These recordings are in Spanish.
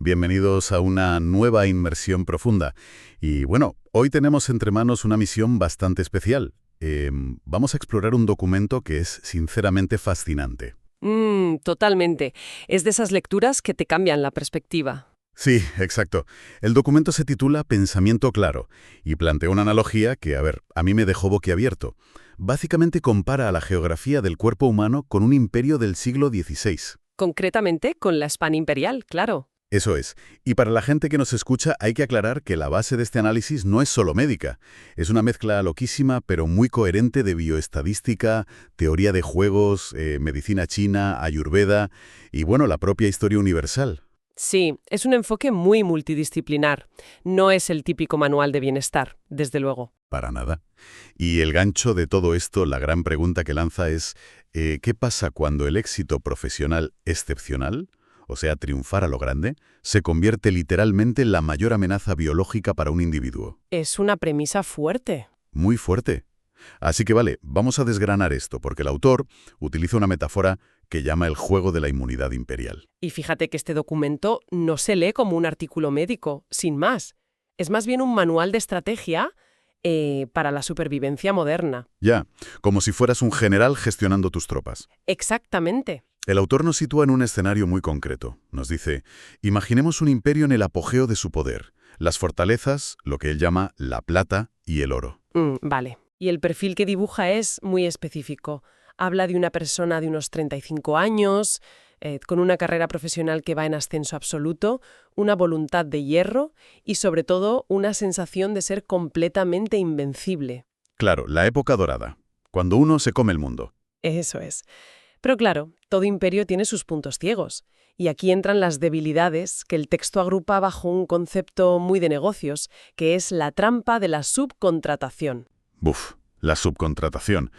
Bienvenidos a una nueva inmersión profunda. Y bueno, hoy tenemos entre manos una misión bastante especial. Vamos a explorar un documento que es sinceramente fascinante. Totalmente. Es de esas lecturas que te cambian la perspectiva. Sí, exacto. El documento se titula Pensamiento claro y plantea una analogía que, a mí me dejó boquiabierto. Básicamente compara a la geografía del cuerpo humano con un imperio del siglo XVI. Concretamente con la España imperial, claro. Eso es. Y para la gente que nos escucha hay que aclarar que la base de este análisis no es solo médica. Es una mezcla loquísima pero muy coherente de bioestadística, teoría de juegos, medicina china, ayurveda y bueno, la propia historia universal. Sí, es un enfoque muy multidisciplinar. No es el típico manual de bienestar, desde luego. Para nada. Y el gancho de todo esto, la gran pregunta que lanza es, ¿qué pasa cuando el éxito profesional excepcional, o sea, triunfar a lo grande, se convierte literalmente en la mayor amenaza biológica para un individuo? Es una premisa fuerte. Muy fuerte. Así que vale, vamos a desgranar esto, porque el autor utiliza una metáfora que llama el juego de la inmunidad imperial. Y fíjate que este documento no se lee como un artículo médico, sin más. Es más bien un manual de estrategia para la supervivencia moderna. Ya, como si fueras un general gestionando tus tropas. Exactamente. El autor nos sitúa en un escenario muy concreto. Nos dice, imaginemos un imperio en el apogeo de su poder. Las fortalezas, lo que él llama la plata y el oro. Vale. Y el perfil que dibuja es muy específico. Habla de una persona de unos 35 años, con una carrera profesional que va en ascenso absoluto, una voluntad de hierro y, sobre todo, una sensación de ser completamente invencible. Claro, la época dorada, cuando uno se come el mundo. Eso es. Pero claro, todo imperio tiene sus puntos ciegos. Y aquí entran las debilidades que el texto agrupa bajo un concepto muy de negocios, que es la trampa de la subcontratación. Buf, la subcontratación.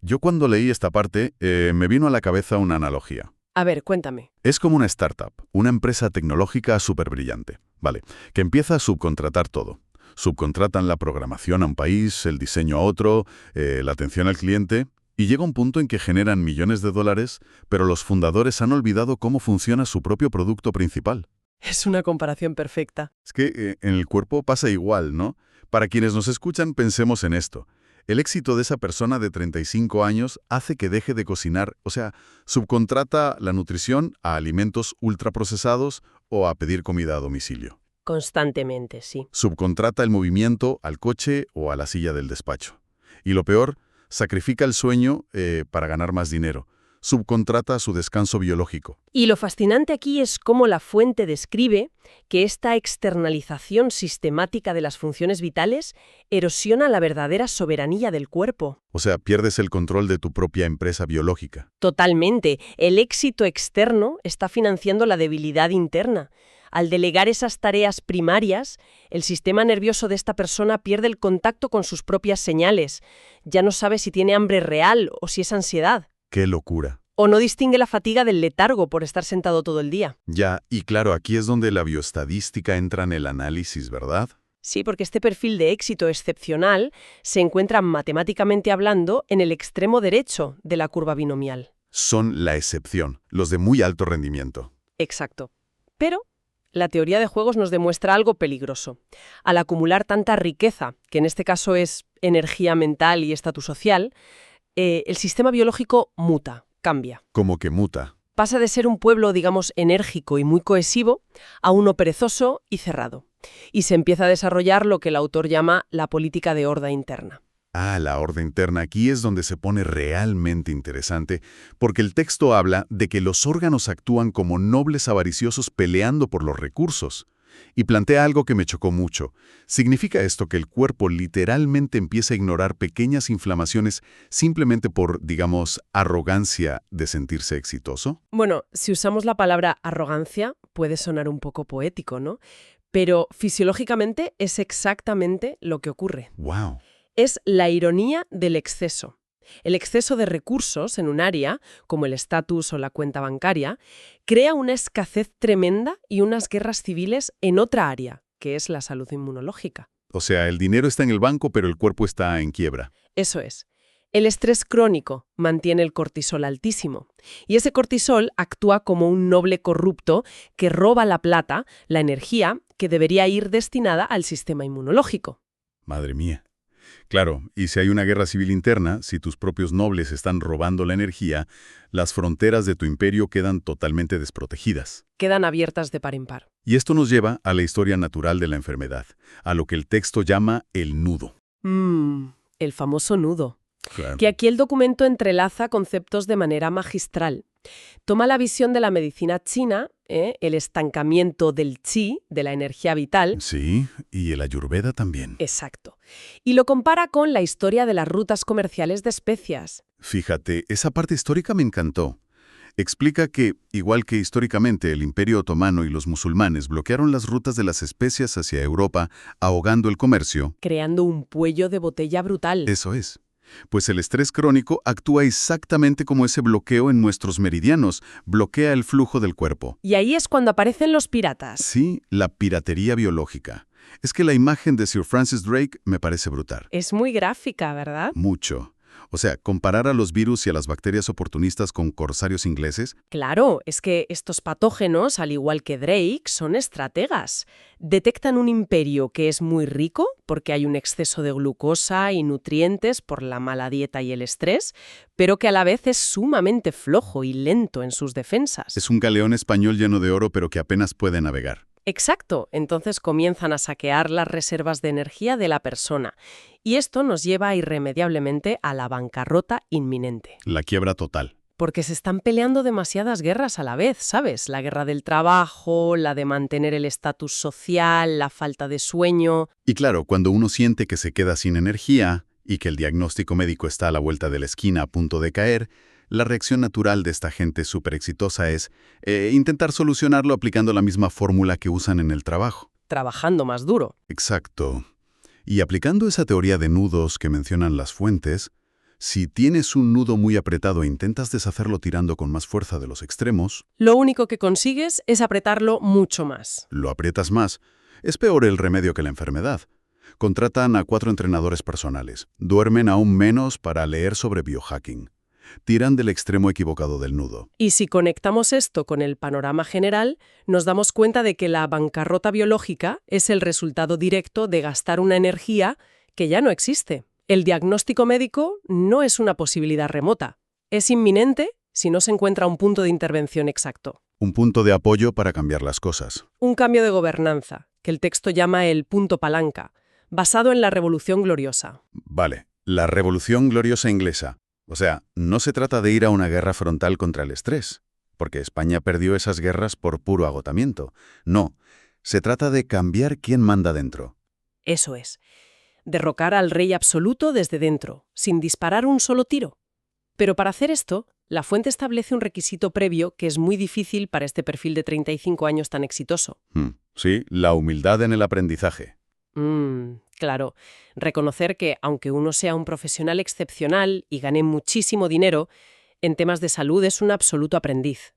Yo cuando leí esta parte, me vino a la cabeza una analogía. A ver, cuéntame. Es como una startup, una empresa tecnológica súper brillante, ¿vale? Que empieza a subcontratar todo. Subcontratan la programación a un país, el diseño a otro, la atención al cliente, y llega un punto en que generan millones de dólares, pero los fundadores han olvidado cómo funciona su propio producto principal. Es una comparación perfecta. Es que en el cuerpo pasa igual, ¿no? Para quienes nos escuchan, pensemos en esto. El éxito de esa persona de 35 años hace que deje de cocinar, o sea, subcontrata la nutrición a alimentos ultraprocesados o a pedir comida a domicilio. Constantemente, sí. Subcontrata el movimiento al coche o a la silla del despacho. Y lo peor, sacrifica el sueño para ganar más dinero. Subcontrata su descanso biológico. Y lo fascinante aquí es cómo la fuente describe que esta externalización sistemática de las funciones vitales erosiona la verdadera soberanía del cuerpo. O sea, pierdes el control de tu propia empresa biológica. Totalmente. El éxito externo está financiando la debilidad interna. Al delegar esas tareas primarias, el sistema nervioso de esta persona pierde el contacto con sus propias señales. Ya no sabe si tiene hambre real o si es ansiedad. ¡Qué locura! O no distingue la fatiga del letargo por estar sentado todo el día. Ya, y claro, aquí es donde la bioestadística entra en el análisis, ¿verdad? Sí, porque este perfil de éxito excepcional se encuentra matemáticamente hablando en el extremo derecho de la curva binomial. Son la excepción, los de muy alto rendimiento. Exacto. Pero la teoría de juegos nos demuestra algo peligroso. Al acumular tanta riqueza, que en este caso es energía mental y estatus social, el sistema biológico muta, cambia. Como que muta. Pasa de ser un pueblo, digamos, enérgico y muy cohesivo a uno perezoso y cerrado. Y se empieza a desarrollar lo que el autor llama la política de horda interna. Ah, la orden interna. Aquí es donde se pone realmente interesante, porque el texto habla de que los órganos actúan como nobles avariciosos peleando por los recursos. Y plantea algo que me chocó mucho. ¿Significa esto que el cuerpo literalmente empieza a ignorar pequeñas inflamaciones simplemente por, digamos, arrogancia de sentirse exitoso? Bueno, si usamos la palabra arrogancia, puede sonar un poco poético, ¿no? Pero fisiológicamente es exactamente lo que ocurre. ¡Wow! Es la ironía del exceso. El exceso de recursos en un área, como el estatus o la cuenta bancaria, crea una escasez tremenda y unas guerras civiles en otra área, que es la salud inmunológica. O sea, el dinero está en el banco, pero el cuerpo está en quiebra. Eso es. El estrés crónico mantiene el cortisol altísimo. Y ese cortisol actúa como un noble corrupto que roba la plata, la energía, que debería ir destinada al sistema inmunológico. Madre mía. Claro, y si hay una guerra civil interna, si tus propios nobles están robando la energía, las fronteras de tu imperio quedan totalmente desprotegidas. Quedan abiertas de par en par. Y esto nos lleva a la historia natural de la enfermedad, a lo que el texto llama el nudo. El famoso nudo. Claro. Que aquí el documento entrelaza conceptos de manera magistral. Toma la visión de la medicina china, el estancamiento del chi, de la energía vital. Sí, y el Ayurveda también. Exacto. Y lo compara con la historia de las rutas comerciales de especias. Fíjate, esa parte histórica me encantó. Explica que, igual que históricamente el Imperio Otomano y los musulmanes bloquearon las rutas de las especias hacia Europa, ahogando el comercio. Creando un cuello de botella brutal. Eso es. Pues el estrés crónico actúa exactamente como ese bloqueo en nuestros meridianos, bloquea el flujo del cuerpo. Y ahí es cuando aparecen los piratas. Sí, la piratería biológica. Es que la imagen de Sir Francis Drake me parece brutal. Es muy gráfica, ¿verdad? Mucho. O sea, comparar a los virus y a las bacterias oportunistas con corsarios ingleses. Claro, es que estos patógenos, al igual que Drake, son estrategas. Detectan un imperio que es muy rico porque hay un exceso de glucosa y nutrientes por la mala dieta y el estrés, pero que a la vez es sumamente flojo y lento en sus defensas. Es un galeón español lleno de oro pero que apenas puede navegar. Exacto, entonces comienzan a saquear las reservas de energía de la persona. Y esto nos lleva irremediablemente a la bancarrota inminente. La quiebra total. Porque se están peleando demasiadas guerras a la vez, ¿sabes? La guerra del trabajo, la de mantener el estatus social, la falta de sueño. Y claro, cuando uno siente que se queda sin energía y que el diagnóstico médico está a la vuelta de la esquina a punto de caer, la reacción natural de esta gente súper exitosa es intentar solucionarlo aplicando la misma fórmula que usan en el trabajo. Trabajando más duro. Exacto. Y aplicando esa teoría de nudos que mencionan las fuentes, si tienes un nudo muy apretado e intentas deshacerlo tirando con más fuerza de los extremos, Lo único que consigues es apretarlo mucho más. lo aprietas más. Es peor el remedio que la enfermedad. Contratan a 4 entrenadores personales. Duermen aún menos para leer sobre biohacking. Tiran del extremo equivocado del nudo. Y si conectamos esto con el panorama general, nos damos cuenta de que la bancarrota biológica es el resultado directo de gastar una energía que ya no existe. El diagnóstico médico no es una posibilidad remota. Es inminente si no se encuentra un punto de intervención exacto. Un punto de apoyo para cambiar las cosas. Un cambio de gobernanza, que el texto llama el punto palanca, basado en la Revolución Gloriosa. Vale, la Revolución Gloriosa inglesa. O sea, no se trata de ir a una guerra frontal contra el estrés, porque España perdió esas guerras por puro agotamiento. No, se trata de cambiar quién manda dentro. Eso es. Derrocar al rey absoluto desde dentro, sin disparar un solo tiro. Pero para hacer esto, la fuente establece un requisito previo que es muy difícil para este perfil de 35 años tan exitoso. Sí, la humildad en el aprendizaje. Claro, reconocer que, aunque uno sea un profesional excepcional y gane muchísimo dinero, en temas de salud es un absoluto aprendiz.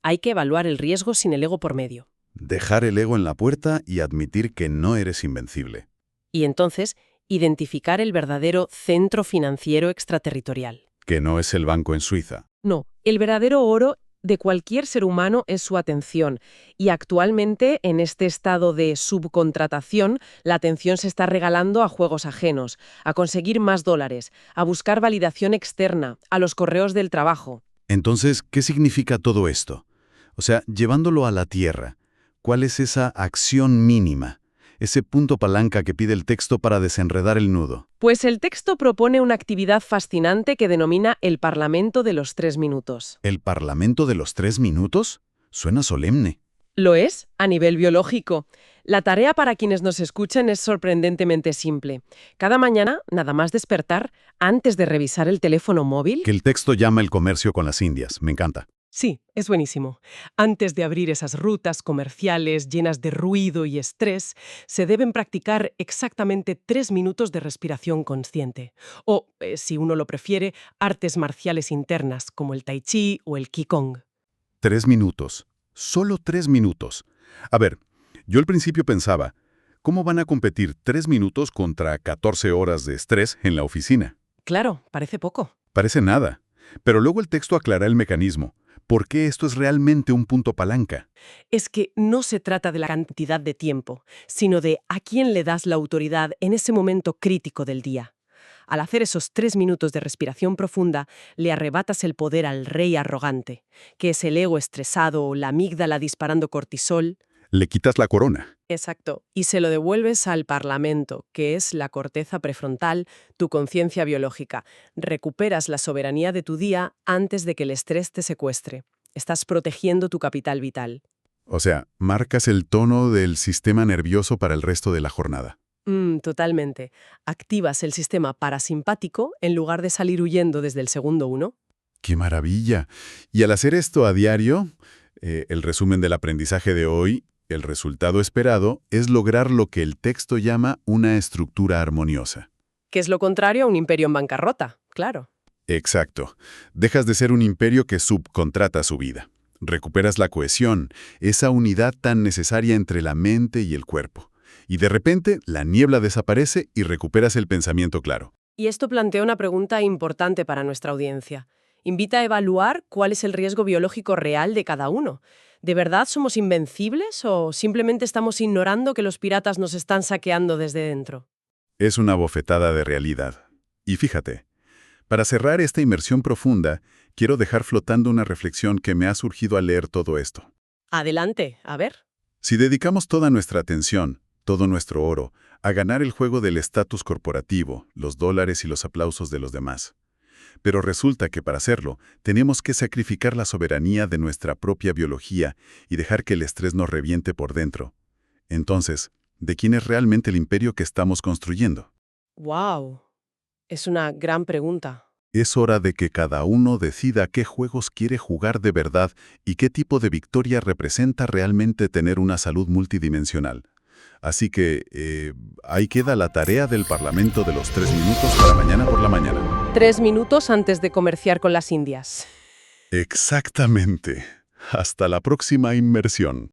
Hay que evaluar el riesgo sin el ego por medio. Dejar el ego en la puerta y admitir que no eres invencible. Y entonces, identificar el verdadero centro financiero extraterritorial. Que no es el banco en Suiza. No, el verdadero oro de cualquier ser humano es su atención. Y actualmente, en este estado de subcontratación, la atención se está regalando a juegos ajenos, a conseguir más dólares, a buscar validación externa, a los correos del trabajo. Entonces, ¿qué significa todo esto? O sea, llevándolo a la tierra, ¿cuál es esa acción mínima? Ese punto palanca que pide el texto para desenredar el nudo. Pues el texto propone una actividad fascinante que denomina el Parlamento de los 3 minutos. ¿El Parlamento de los 3 minutos? Suena solemne. Lo es, a nivel biológico. La tarea para quienes nos escuchan es sorprendentemente simple. Cada mañana, nada más despertar, antes de revisar el teléfono móvil... Que el texto llama el comercio con las Indias. Me encanta. Sí, es buenísimo. Antes de abrir esas rutas comerciales llenas de ruido y estrés, se deben practicar exactamente 3 minutos de respiración consciente. O, si uno lo prefiere, artes marciales internas, como el tai chi o el qigong. 3 minutos. Solo 3 minutos. A ver, yo al principio pensaba, ¿cómo van a competir 3 minutos contra 14 horas de estrés en la oficina? Claro, parece poco. Parece nada. Pero luego el texto aclara el mecanismo. ¿Por qué esto es realmente un punto palanca? Es que no se trata de la cantidad de tiempo, sino de a quién le das la autoridad en ese momento crítico del día. Al hacer esos 3 minutos de respiración profunda, le arrebatas el poder al rey arrogante, que es el ego estresado o la amígdala disparando cortisol. Le quitas la corona. Exacto. Y se lo devuelves al Parlamento, que es la corteza prefrontal, tu conciencia biológica. Recuperas la soberanía de tu día antes de que el estrés te secuestre. Estás protegiendo tu capital vital. O sea, marcas el tono del sistema nervioso para el resto de la jornada. Totalmente. Activas el sistema parasimpático en lugar de salir huyendo desde el segundo uno. ¡Qué maravilla! Y al hacer esto a diario, el resumen del aprendizaje de hoy, el resultado esperado, es lograr lo que el texto llama una estructura armoniosa. Que es lo contrario a un imperio en bancarrota, claro. Exacto. Dejas de ser un imperio que subcontrata su vida. Recuperas la cohesión, esa unidad tan necesaria entre la mente y el cuerpo. Y de repente, la niebla desaparece y recuperas el pensamiento claro. Y esto plantea una pregunta importante para nuestra audiencia. Invita a evaluar cuál es el riesgo biológico real de cada uno. ¿De verdad somos invencibles o simplemente estamos ignorando que los piratas nos están saqueando desde dentro? Es una bofetada de realidad. Y fíjate, para cerrar esta inmersión profunda, quiero dejar flotando una reflexión que me ha surgido al leer todo esto. Adelante, a ver. Si dedicamos toda nuestra atención, todo nuestro oro, a ganar el juego del estatus corporativo, los dólares y los aplausos de los demás. Pero resulta que para hacerlo, tenemos que sacrificar la soberanía de nuestra propia biología y dejar que el estrés nos reviente por dentro. Entonces, ¿de quién es realmente el imperio que estamos construyendo? ¡Wow! Es una gran pregunta. Es hora de que cada uno decida qué juegos quiere jugar de verdad y qué tipo de victoria representa realmente tener una salud multidimensional. Así que ahí queda la tarea del Parlamento de los 3 minutos para mañana por la mañana. 3 minutos antes de comerciar con las Indias. Exactamente. Hasta la próxima inmersión.